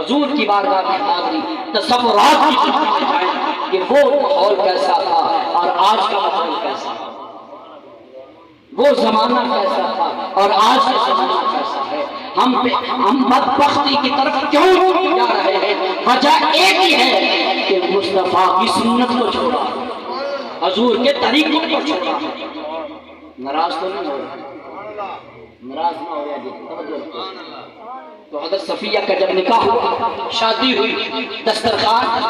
حضور کی بارگاہ میں حاضری تصورات کی چیزیں جائیں کہ وہ ماحول کیسا تھا اور آج کا ماحول کیسا تھا، وہ زمانہ کیسا تھا اور آج کا زمانہ کیسا ہے۔ ہم بدبختی کی طرف کیوں جا رہے ہیں؟ وجہ ایک ہی ہے کہ مصطفیٰ کی سنت کو چھوڑا، حضور کے طریقوں کو چھوڑا۔ ناراض تو نہیں ہو رہا، ناراض نہ ہو رہا۔ تو حضرت صفیہ کا جب نکاح ہوا، شادی ہوئی، دسترخوان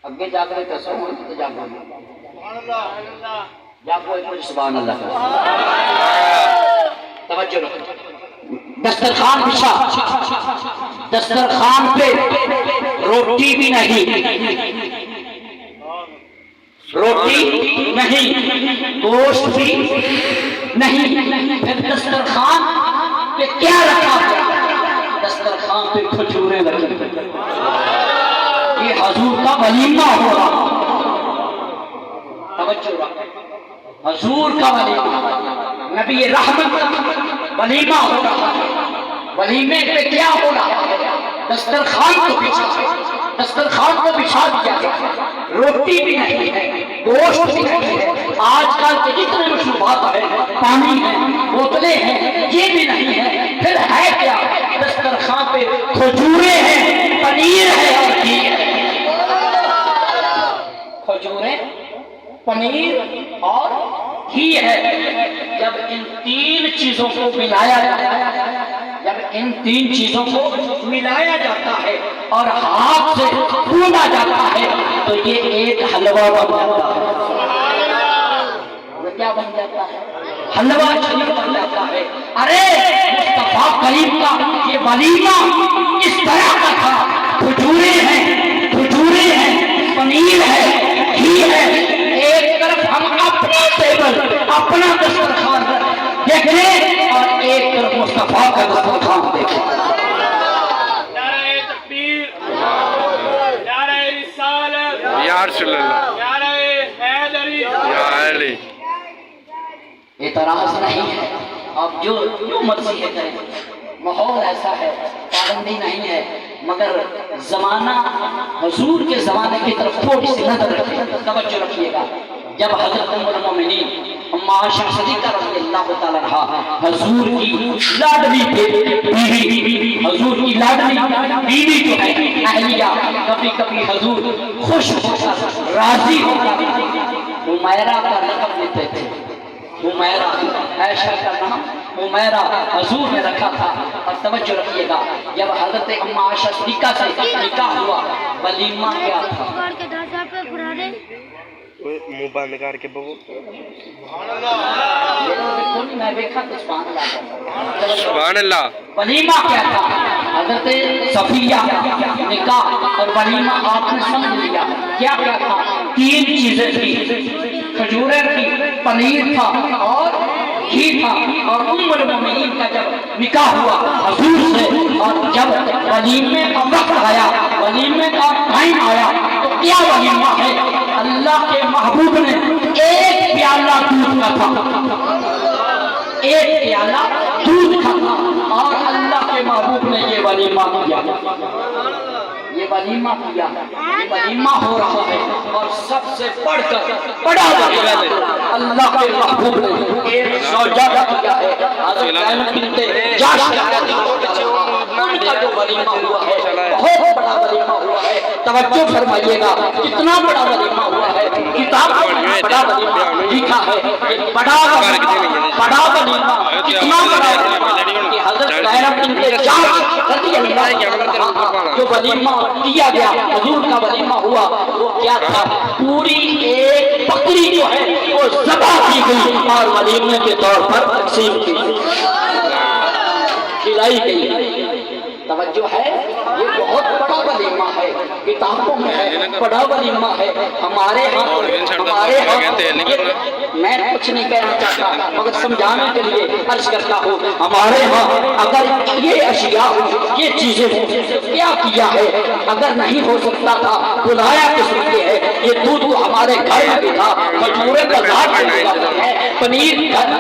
اگے جا کر کیسا ہوا تو جاگو جاگو ایک مجھے سبحان اللہ کا توجہ رکھو۔ دسترخوان بچھا، دسترخوان پہ روٹی بھی نہیں، روٹی نہیں، گوشت بھی نہیں، پھر دسترخوان پہ کیا رکھا ہے؟ دسترخوان پہ کھجوریں رکھی۔ یہ حضور کا ولیمہ ہو رہا، توجہ رکھو، حضور کا ولیمہ، نبی رحمت کا ولیمہ ہو رہا۔ ولیمے پہ کیا ہو رہا ہے؟ دسترخوان کو بچھا، دسترخوان کو بچھا دیا گیا، روٹی بھی نہیں ہے، گوشت بھی نہیں ہے۔ آج کل کے جتنے مشروبات ہیں، پانی ہے، بوتلیں ہیں، یہ بھی نہیں ہے، پھر ہے کیا؟ دسترخوان پہ کھجوریں ہیں، پنیر ہے اور گھی ہے۔ کھجوریں، پنیر اور گھی ہے۔ جب ان تین چیزوں کو ملایا جاتا ہے، جب ان تین چیزوں کو ملایا جاتا ہے اور ہاتھ سے گوندا جاتا ہے تو یہ ایک حلوہ بن جاتا ہے۔ یہ کیا بن جاتا ہے؟ حلوہ شریف بن جاتا ہے۔ ارے مصطفیٰ کریم کا یہ ولیمہ اس طرح کا تھا، کھجوریں ہیں، کھجوریں ہیں، پنیر ہے، گھی ہے۔ ایک طرف ہم اپنا ٹیبل، اپنا دسترخوان دیکھیں اور ایک طرف مصطفیٰ کا دسترخوان دیکھیں۔ نعرہ تکبیر، نعرہ رسالت، یا رسول اللہ، نعرہ حیدری، یا علی۔ اعتراض نہیں ہے، اب جو مرضی ہے کریں، ماحول ایسا ہے، پابندی نہیں ہے، مگر زمانہ حضور کے زمانے کی طرف تھوڑی سی نظر رکھیں، توجہ رکھیے گا۔ جب حضرت ام المومنین اما عائشہ صدیقہ رضی اللہ تعالی عنہا حضور کی لاڈلی بیوی، حضور کی لاڈلی بیوی جو ہے اہلیہ، کبھی کبھی حضور خوش ہو کر راضی ہو کر حمیرہ کا لقب لیتے تھے۔ حمیرہ، عائشہ کا نام حمیرہ حضور نے رکھا تھا۔ اور توجہ رکھیے گا، جب حضرت اما عائشہ صدیقہ سے نکاح ہوا، ولیمہ کیا تھا؟ منہ بند کر کے بگو سبحان اللہ۔ ولیمہ کیا تھا؟ حضرت صفیہ نکاح اور ولیمہ آپ نے سمجھ لیا۔ کیا کیا تھا؟ تین چیزیں تھی، کھجوریں تھی، پنیر تھا اور گھی تھا۔ اور ام المومنین کا جب نکاح ہوا حضور سے اور جب ولیمے کا وقت آیا، ولیمے کا ٹائم آیا، تو کیا ولیمہ ہے؟ اللہ کے محبوب نے ایک پیالہ دودھ کا تھا، ایک پیالہ دودھ کا تھا، اور اللہ کے محبوب نے یہ ولیمہ کیا، یہ ولیمہ کیا، یہ ولیمہ ہو رہا ہے۔ اور سب سے بڑھ کر بڑا ولیمہ اللہ کے محبوب نے ایک زوجہ کا کیا ہے، حضرت زینب بنت جحش ان کا جو ولیمہ ہوا ہے بہت بڑا ولیمہ ہوا ہے۔ توجہ فرمائیے گا، کتنا بڑا ولیمہ ہوا ہے۔ کتاب میں بڑا ولیمہ لکھا ہے، بڑا ولیمہ، بڑا ولیمہ، کتنا بڑا ولیمہ کہ حضرت زینب بنت جحش رضی اللہ عنہا جو ولیمہ کیا گیا، حضور کا ولیمہ ہوا، وہ کیا تھا؟ پوری ایک بکری جو ہے وہ ذبح کی گئی اور ولیمے کے طور پر تقسیم کی گئی، کھلائی گئی۔ توجہ ہے، یہ بہت بڑا ولیمہ ہے، کتابوں میں ہے، بڑا ولیمہ ہے۔ ہمارے ہاں میں کچھ نہیں کہنا چاہتا مگر سمجھانے کے لیے عرض کرتا ہوں، ہمارے ہاں اگر یہ اشیاء یہ چیزیں کیا کیا ہے، اگر نہیں ہو سکتا تھا بلایا کس لیے ہے؟ یہ دودھ تو ہمارے گھر میں بھی تھا، کھجوریں بازار سے مل جاتی ہے، پنیر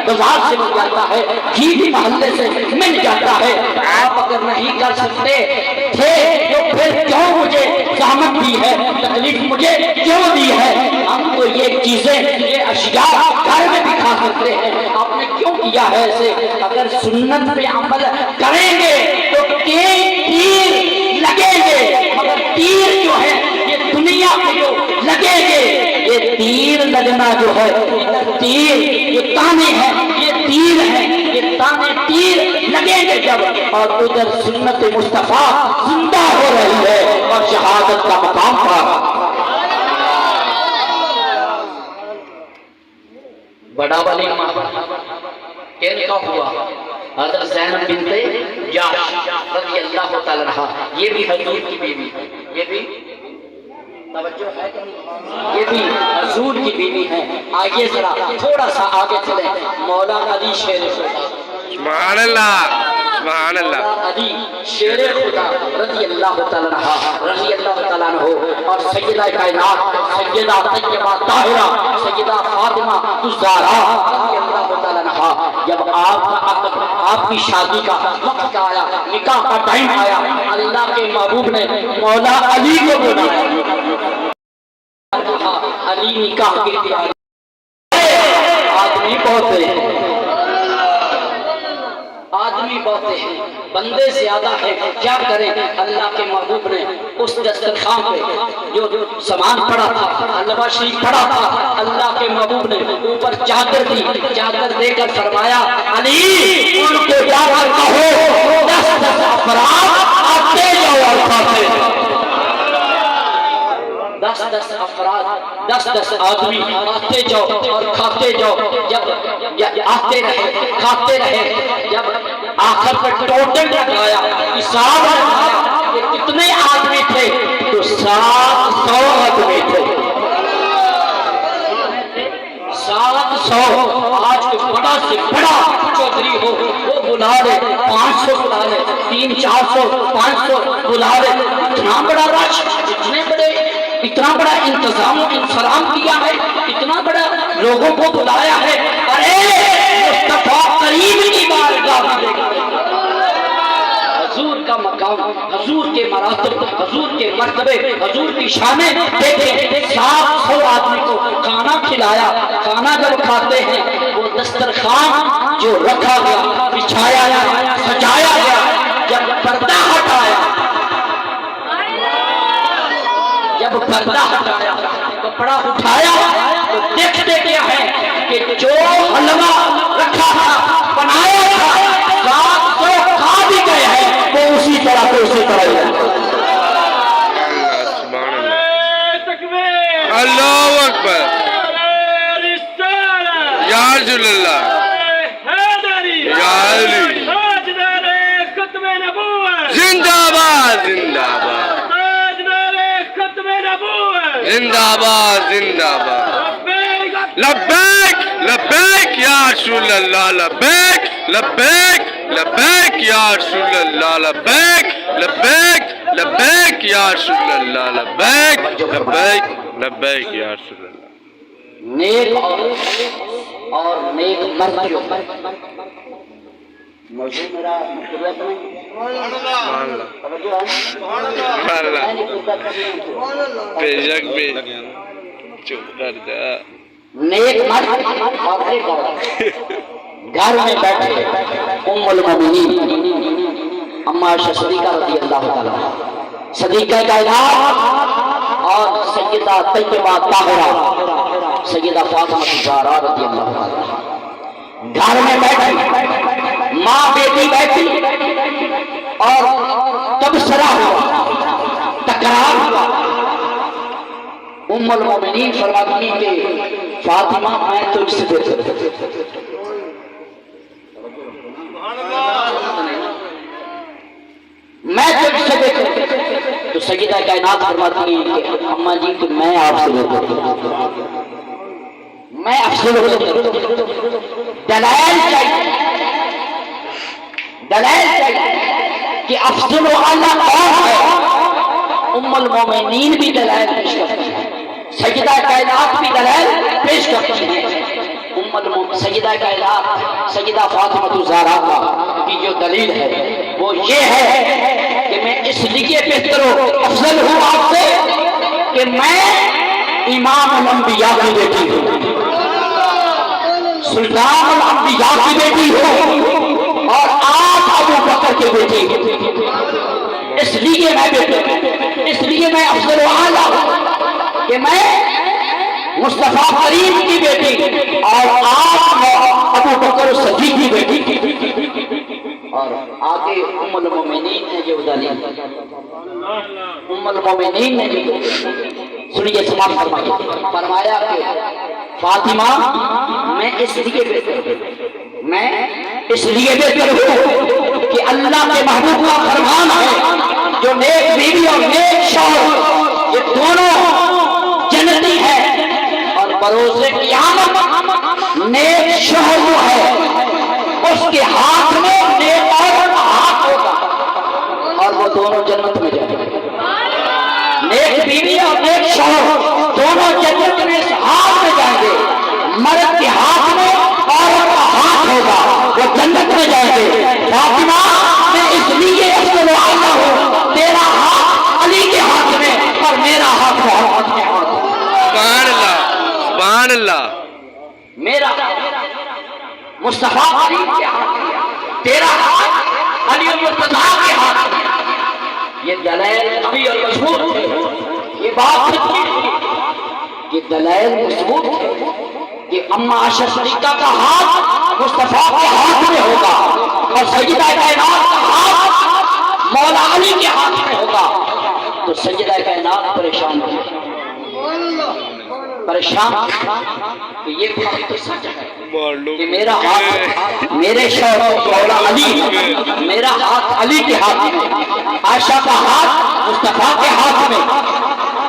بازار سے مل جاتا ہے، گھی بھی محلے سے مل جاتا ہے۔ آپ اگر نہیں کر سکتے تھے تو پھر کیوں مجھے زحمت دی ہے، تکلیف مجھے کیوں دی ہے؟ ہم تو یہ چیزیں، یہ اشیاء گھر میں بھی کھا سکتے ہیں، آپ نے کیوں کیا ہے ایسے؟ اگر سنت پہ عمل کریں گے تو تیر لگیں گے، مگر تیر جو ہے یہ دنیا کو جو لگیں گے، یہ تیر لگنا جو ہے، تیر یہ تانے ہیں، یہ تیر ہیں، یہ تانے تیر لگیں گے جب، اور ادھر سنت مصطفیٰ زندہ ہو رہی ہے اور شہادت کا مقام پر۔ بڑا ولیمہ کن کا ہوا؟ حضرت زینب بنت جاش رضی اللہ تعالی عنہا، یہ بھی حضور کی بیوی، یہ بھی توجہ ہے کہ نہیں؟ یہ بھی حضور کی بیوی ہے۔ آئیے ذرا تھوڑا سا آگے چلیں، مولانا علی شیر خدا، سبحان اللہ، سبحان اللہ، علی شیر خدا رضی اللہ تعالی عنہ، رضی اللہ تعالیٰ عنہ، اور سیدہ کائنات سیدہ طیبہ طاہرہ سیدہ فاطمہ الزہرا رضی اللہ تعالیٰ عنہ، جب آپ کا عقد، آپ کی شادی کا وقت آیا، نکاح کا ٹائم آیا، اللہ کے محبوب نے مولا علی کو بلایا، علی نکاح کے لیے آدمی بہت ہے، آدمی بہت ہیں، بندے زیادہ ہیں، کیا کریں؟ اللہ کے محبوب نے اس دسترخوان پہ جو سامان پڑا تھا، حلوہ شریف پڑا تھا، اللہ کے محبوب نے اوپر چادر دی، چادر دے کر فرمایا علی ان کو جا کر کہو 10 افراد آتے جاؤ اور کھاتے، 10 افراد 10 آدمی آتے جاؤ اور کھاتے جاؤ۔ جب آتے رہے کھاتے رہے، جب آخر پر ٹوٹل لگایا، حساب لگایا کہ کتنے آدمی تھے، تو 700 آدمی تھے، 700۔ آج کوئی بڑا سے بڑا چودھری ہو وہ بلا لے، 500 بلا لے، 300 400 500 بلا لے، اتنا بڑا رش، اتنا بڑا انتظام و انسلام کیا ہے، اتنا بڑا لوگوں کو بلایا ہے۔ ارے مصطفیٰ کریم کی بارگاہ میں حضور کا مقام، حضور کے مراتب، حضور کے مرتبے، حضور کی شانیں دیکھیں۔ 700 آدمی کو کھانا کھلایا، کھانا جب کھاتے ہیں وہ دسترخوان جو رکھا گیا، بچھایا گیا، سجایا گیا، جب پردہ ہٹایا، جب پردہ ہٹایا، کپڑا اٹھایا تو دیکھتے کیا ہے کہ جو حلوہ رکھا تھا، بنایا تھا، 700 کھا بھی گئے ہیں، وہ اسی طرح ہی ہے۔ سبحان اللہ، اللہ اکبر، یا رسول اللہ، یا علی، زندہ باد، زندہ باد، زندہ باد، زندہ باد، لبیک لبیک یا رسول اللہ، لبیک لبیک لبیک یا رسول اللہ، لبیک لبیک لبیک یا رسول اللہ، لبیک لبیک لبیک یا رسول اللہ۔ نیک اور نیک مرد جو موضوع میرا ضرورت نہیں، بے شک بھی چپ کر جا۔ نیک مرد اور نیک عورت گھر میں بیٹھے ام المومنین اما عائشہ صدیقہ رضی اللہ تعالیٰ، صدیقہ کائنات، اور سیدہ طیبہ طاہرہ سیدہ فاطمہ الزہرا رضی اللہ تعالیٰ گھر میں بیٹھی، ماں بیٹی بیٹھی، اور تبصرہ ہوا، تکرار ہوا۔ ام المومنین فرماتی کہ فاطمہ میں تجھ سے بہتر، میں تجھ سے بہتر، تو سیدہ کائنات فرماتی ہیں کہ اماں جی کہ میں آپ سے بہتر، میں افضل ہو سکتا، دلائل چاہیے، دلائل چاہیے کہ افضل و اعلیٰ کون ہے۔ ام المومنین بھی دلائل پیش کرتی ہیں، سیدہ کائنات بھی دلائل پیش کرتی ہیں. سیدہ کائنات سیدہ فاطمہ الزہرا کی جو دلیل ہے وہ یہ ہے کہ میں اس لیے بہتر ہوں افضل ہوں آپ سے کہ میں امام الانبیاء کی بیٹی ہوں, سلطان الانبیاء کی بیٹی ہوں, اور آپ ابو بکر کی بیٹی ہوں. اس لیے میں بہتر ہوں, اس لیے میں افضل و اعلیٰ ہوں کہ میں مصطفیٰ کریم کی بیٹی اور آپ ابو بکر صدیق کی بیٹی. اور آگے ام المومنین نے جو دلیل, ام المومنین نے جو سنیے سماعت فرمایا, فرمایا کہ فاطمہ میں اس لیے بہتر ہوں, میں اس لیے بہتر ہوں کہ اللہ کے محبوب کا فرمان ہے جو نیک بیوی اور نیک شوہر یہ دونوں جنتی ہیں, اور بروز قیامت نیک شوہر جو ہے اس کے ہاتھ میں نیک عورت کا ہاتھ ہوگا اور وہ دونوں جنت میں جائیں گے. نیک بیوی اور نیک شوہر دونوں جنت میں اس ہاتھ میں جائیں گے. مرد کے ہاتھ میں عورت کا ہاتھ ہوگا, وہ جنت میں جائیں گے. فاطمہ میں اس لیے افضل و اعلیٰ ہوں, تیرا ہاتھ علی کے ہاتھ میں اور میرا ہاتھ محمد کے ہاتھ میں. سبحان اللہ, سبحان اللہ. میرا مصطفیٰ کریم کے ہاتھ میں, تیرا ہاتھ علی المرتضیٰ کے ہاتھ میں. یہ دلائل قوی اور مضبوط ہے, یہ بات سچی ہے, یہ دلائل مضبوط ہے کہ اما عائشہ صدیقہ کا ہاتھ مصطفیٰ کے ہاتھ میں ہوگا اور سیدہ کائنات کا ہاتھ مولا علی کے ہاتھ میں ہوگا. تو سیدہ کائنات پریشان ہے, پریشان کہ یہ بات تو سچ ہے کہ میرا ہاتھ میرے شوہر مولا علی, میرا ہاتھ علی کے ہاتھ میں, عائشہ کا ہاتھ مصطفیٰ کے ہاتھ میں.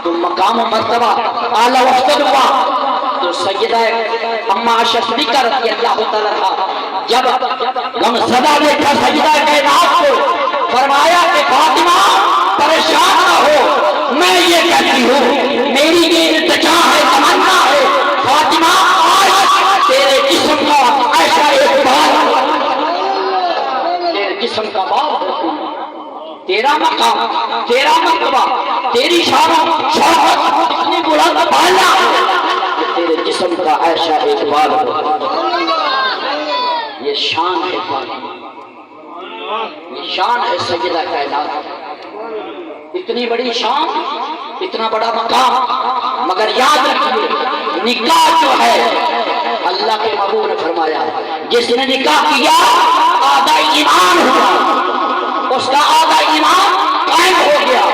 تو مقام و مرتبہ اعلیٰ وافضل ہوا. تو سیدہ اما عائشہ صدیقہ رضی اللہ تعالیٰ عنہا جب غمزدہ دیکھا سیدہ کائنات کو, فرمایا کہ فاطمہ پریشان نہ ہو, میں یہ کہتی ہوں میری یہ التجا ہے, تمنا ہے فاطمہ آج تیرے جسم کا ایسا ایک بار, تیرے جسم کا بار, تیرا مقام, تیرا مرتبہ, تیری شان شوکت اتنی بلند بالا کہ تیرے جسم کا ایسا ایک بار ہو. یہ شان ہے فاطمہ, یہ شان ہے سیدہ کائنات. اتنی بڑی شان, اتنا بڑا مقام, مگر یاد رکھیے نکاح جو ہے اللہ کے محبوب نے فرمایا جس نے نکاح کیا آدھا ایمان ہوا, اس کا آدھا ایمان قائم ہو گیا,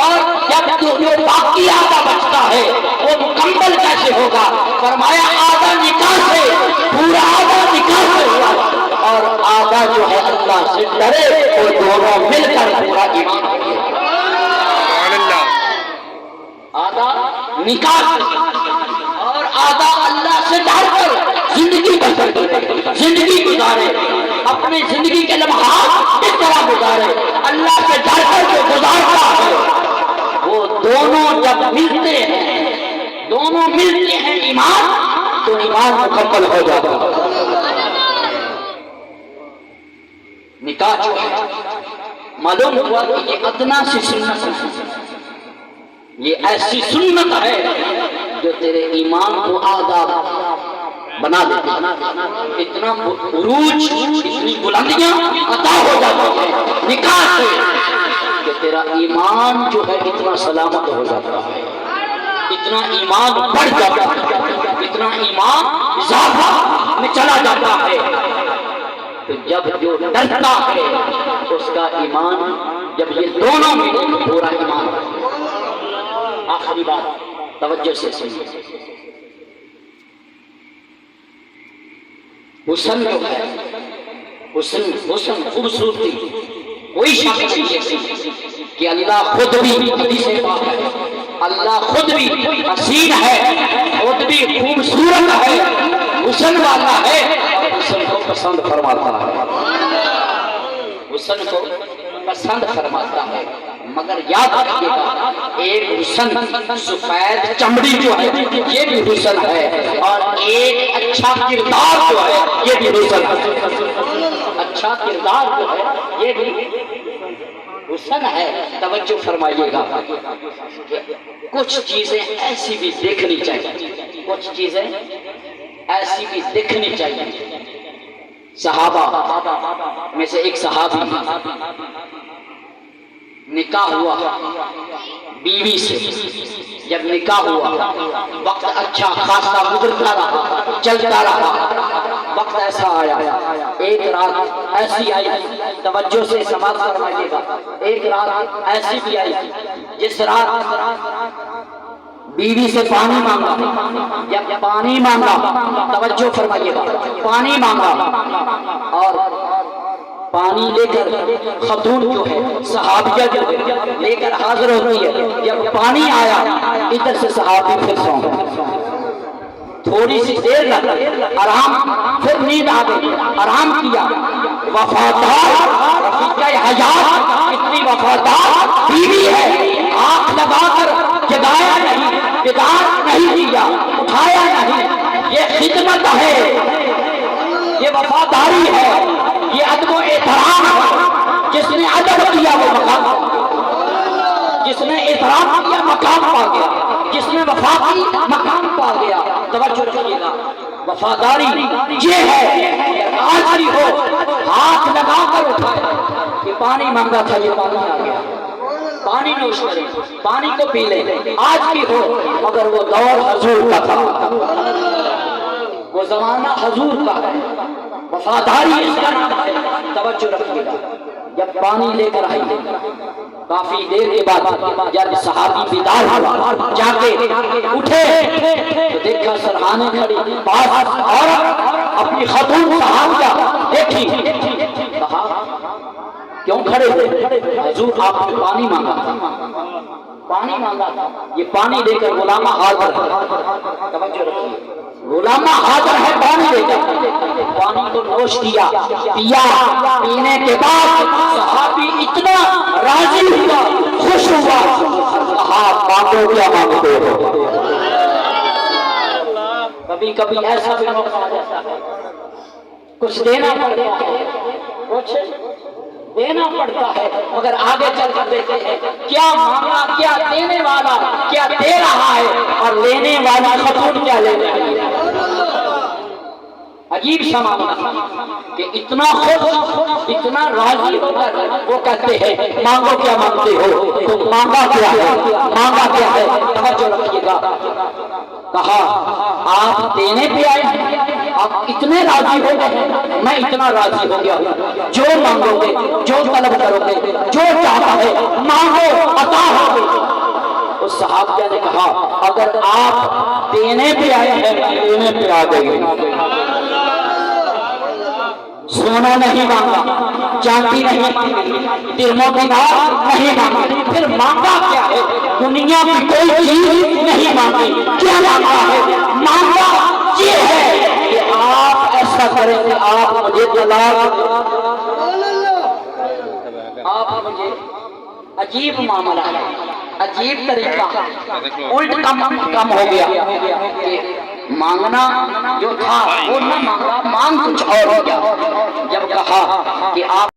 اور جب جو باقی آدھا بچتا ہے وہ مکمل کیسے ہوگا؟ فرمایا آدھا نکاح سے, پورا آدھا نکاح سے ہوا, اور آدھا جو ہے اللہ سے ڈرے, وہ دونوں مل کر پورا ایمان ہو گیا. آدھا نکاح اور آدھا اللہ سے ڈر کر زندگی بسر کرے, زندگی گزارے, اپنی زندگی کے لمحات اس طرح گزارے, اللہ سے ڈر کر جو گزارتا ہے وہ دونوں جب ملتے ہیں, دونوں ملتے ہیں ایمان, تو ایمان مکمل ہو جاتا ہے. نکاح جو ہے معلوم ہوا کہ یہ ادنا سی سنت ہے, یہ ایسی سنت ہے جو تیرے ایمان کو آداب بنا دیتی ہے. اتنا عروج, اتنی بلندیاں عطا ہو جاتی ہیں نکاح سے کہ تیرا ایمان جو ہے اتنا سلامت ہو جاتا ہے, اتنا ایمان بڑھ جاتا ہے, اتنا ایمان اضافہ میں چلا جاتا ہے. تو جب جو ڈرتا ہے اس کا ایمان, جب یہ دونوں میں پورا ایمان. آخری بات توجہ سے سنیے, حسن جو ہے, حسن خوبصورتی کوئی شک نہیں ہے کہ اللہ خود بھی حدیث پاک ہے, اللہ خود بھی حسین ہے, خود بھی خوبصورت ہے, حسن والا ہے, حسن کو پسند فرماتا ہے, حسن کو پسند فرماتا ہے. مگر یاد رکھیے گا ایک حسن سفید چمڑی جو ہے یہ بھی حسن ہے، اور ایک اچھا کردار جو ہے یہ بھی حسن ہے۔ اچھا کردار جو ہے یہ بھی حسن ہے۔ توجہ فرمائیے گا کہ کچھ چیزیں ایسی بھی دیکھنی چاہیے، کچھ چیزیں ایسی بھی دیکھنی چاہیے۔ صحابہ میں سے ایک صحابی نکاح ہوا بیوی سے، جب نکاح ہوا وقت اچھا خاصا گزرتا رہا، چلتا رہا، وقت ایسا آیا، ایک رات ایسی آئی، توجہ سے سماعت فرمائیے گا، ایک رات ایسی بھی آئی جس رات بیوی سے پانی مانگا، جب پانی مانگا توجہ فرمائیے گا، پانی مانگا اور پانی لے کر خاتون جو ہے صحابیہ جو ہے لے کر حاضر ہوتی ہے، جب پانی آیا ادھر سے صحابی پھر سو گئے، تھوڑی سی دیر لگ آرام، پھر نیند آ گئی، آرام کیا، وفادار رفیقہ حیات اتنی وفادار بیوی ہے، آنکھ لگا کر جگایا نہیں، بیدار نہیں کیا، اٹھایا نہیں، یہ خدمت ہے، یہ وفاداری ہے، یہ ادب و احترام ہے۔ جس نے ادب کیا وہ مقام، جس نے احترام کیا مقام پا گیا، جس نے وفا کی مقام پا گیا۔ توجہ رکھیے گا، وفاداری یہ ہے آج بھی ہو، ہاتھ لگا کر اٹھائے کہ پانی مانگا تھا یہ پانی آ گیا، پانی نوش کرے، پانی کو پی لے، آج بھی ہو، مگر وہ دور حضور کا تھا، وہ زمانہ حضور کا ہے، وفاداری اس کا نام ہے۔ توجہ رکھیے گا، جب پانی لے کر آئی کافی دیر کے بعد جب صحابی بیدار ہوا، جا کے اٹھے تو دیکھا سرحانے کھڑی، پاس عورت اپنی خاتون صحابیہ دیکھی، کہا کیوں کھڑے تھے؟ حضور آپ نے پانی مانگا تھا، پانی مانگا تھا، یہ پانی دے کر غلامہ حاضر ہے۔ توجہ رکھیے، غلامہ حاضر ہے، پانی دے کر پانی کو نوش کیا، پیا، پینے کے بعد صحابی اتنا راضی ہوا، خوش ہوا، کہا مانگو کیا مانگتے ہو۔ کبھی کبھی ایسا بھی موقع آ جاتا ہے کچھ دینا پڑتا ہے، کچھ دینا پڑتا ہے، مگر آگے چل کر دیکھتے ہیں کیا مانگا، کیا دینے والا کیا دے رہا ہے، اور لینے والا خاتون کیا لے رہی ہے۔ عجیب سا معاملہ کہ اتنا خوش، اتنا راضی ہو کر وہ کہتے ہیں مانگو کیا مانگتے ہو، تو مانگا کیا ہے، مانگا کیا ہے۔ توجہ رکھیے گا، کہا آپ دینے پہ آئے ہیں، آپ اتنے راضی ہو گئے، میں اتنا راضی ہو گیا ہوں، جو مانگو گے، جو طلب کرو گے، جو چاہتا ہے مانگو عطا ہوگی۔ اس صحابیہ نے کہا اگر آپ دینے پہ آئے ہیں دینے پہ آ گئے، سونا نہیں مانگا، چاندی نہیں مانگی، درم و دینار نہیں مانگی، پھر مانگا کیا ہے؟ دنیا میں کوئی چیز نہیں مانگی، کیا مانگا ہے؟ مانگا یہ ہے کہ آپ ایسا کریں کہ آپ مجھے طلاق، آپ مجھے، عجیب معاملہ ہے، عجیب طریقہ، الٹ کم ہو گیا کہ مانگنا جو تھا وہ نہ مانگا، مانگ کچھ اور ہو گیا۔ جب کہا کہ آپ